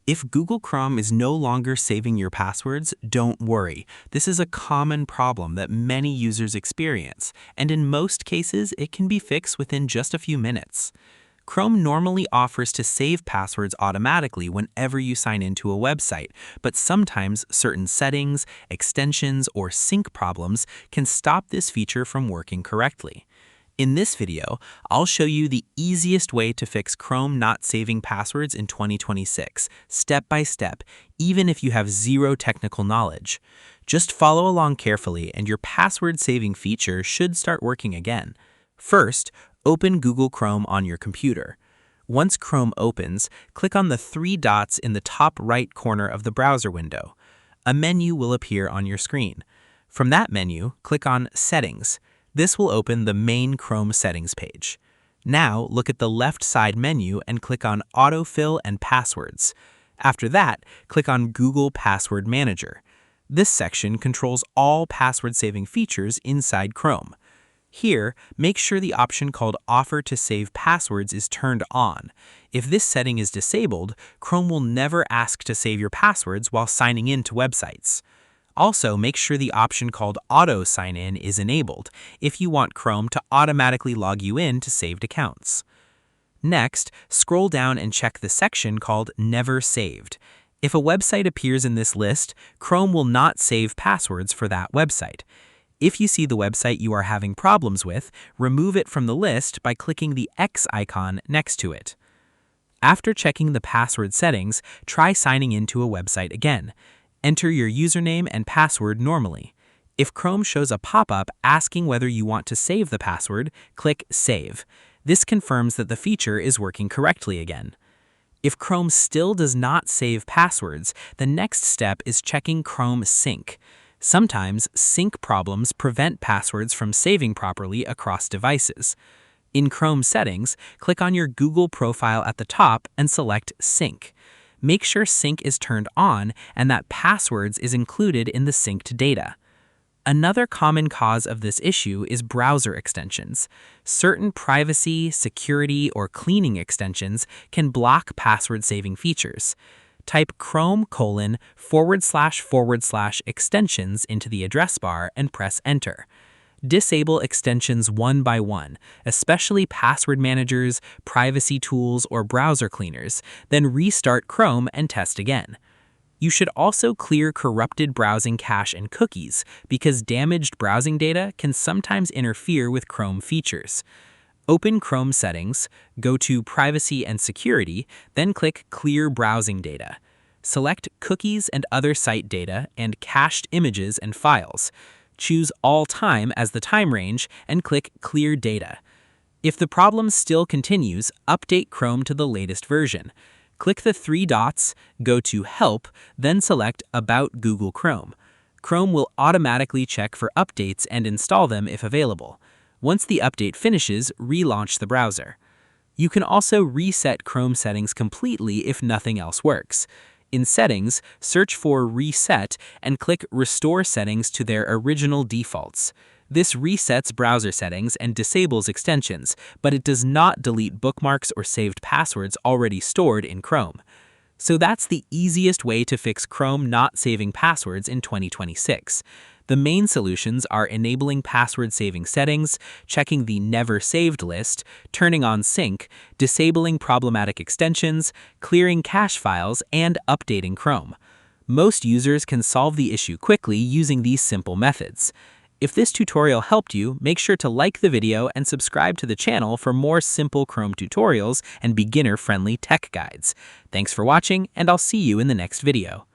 If Google Chrome is no longer saving your passwords, don't worry. This is a common problem that many users experience, and in most cases, it can be fixed within just a few minutes. Chrome normally offers to save passwords automatically whenever you sign into a website, but sometimes certain settings, extensions, or sync problems can stop this feature from working correctly. In this video, I'll show you the easiest way to fix Chrome not saving passwords in 2026, step by step, even if you have zero technical knowledge. Just follow along carefully and your password saving feature should start working again. First, open Google Chrome on your computer. Once Chrome opens, click on the three dots in the top right corner of the browser window. A menu will appear on your screen. From that menu, click on Settings. This will open the main Chrome settings page. Now, look at the left side menu and click on Autofill and Passwords. After that, click on Google Password Manager. This section controls all password-saving features inside Chrome. Here, make sure the option called Offer to Save Passwords is turned on. If this setting is disabled, Chrome will never ask to save your passwords while signing in to websites. Also, make sure the option called Auto Sign In is enabled if you want Chrome to automatically log you in to saved accounts. Next, scroll down and check the section called Never Saved. If a website appears in this list, Chrome will not save passwords for that website. If you see the website you are having problems with, remove it from the list by clicking the X icon next to it. After checking the password settings, try signing into a website again. Enter your username and password normally. If Chrome shows a pop-up asking whether you want to save the password, click Save. This confirms that the feature is working correctly again. If Chrome still does not save passwords, the next step is checking Chrome Sync. Sometimes, sync problems prevent passwords from saving properly across devices. In Chrome Settings, click on your Google profile at the top and select Sync. Make sure Sync is turned on and that passwords is included in the synced data. Another common cause of this issue is browser extensions. Certain privacy, security, or cleaning extensions can block password-saving features. Type Chrome://extensions into the address bar and press Enter. Disable extensions one by one, especially password managers, privacy tools, or browser cleaners, then restart Chrome and test again. You should also clear corrupted browsing cache and cookies because damaged browsing data can sometimes interfere with Chrome features. Open Chrome Settings, go to Privacy and Security, then click Clear Browsing Data. Select Cookies and Other Site Data and Cached Images and Files. Choose All Time as the time range and click Clear Data. If the problem still continues, update Chrome to the latest version. Click the three dots, go to Help, then select About Google Chrome. Chrome will automatically check for updates and install them if available. Once the update finishes, relaunch the browser. You can also reset Chrome settings completely if nothing else works. In Settings, search for Reset and click Restore Settings to their original defaults. This resets browser settings and disables extensions, but it does not delete bookmarks or saved passwords already stored in Chrome. So that's the easiest way to fix Chrome not saving passwords in 2026. The main solutions are enabling password-saving settings, checking the Never Saved list, turning on Sync, disabling problematic extensions, clearing cache files, and updating Chrome. Most users can solve the issue quickly using these simple methods. If this tutorial helped you, make sure to like the video and subscribe to the channel for more simple Chrome tutorials and beginner-friendly tech guides. Thanks for watching, and I'll see you in the next video.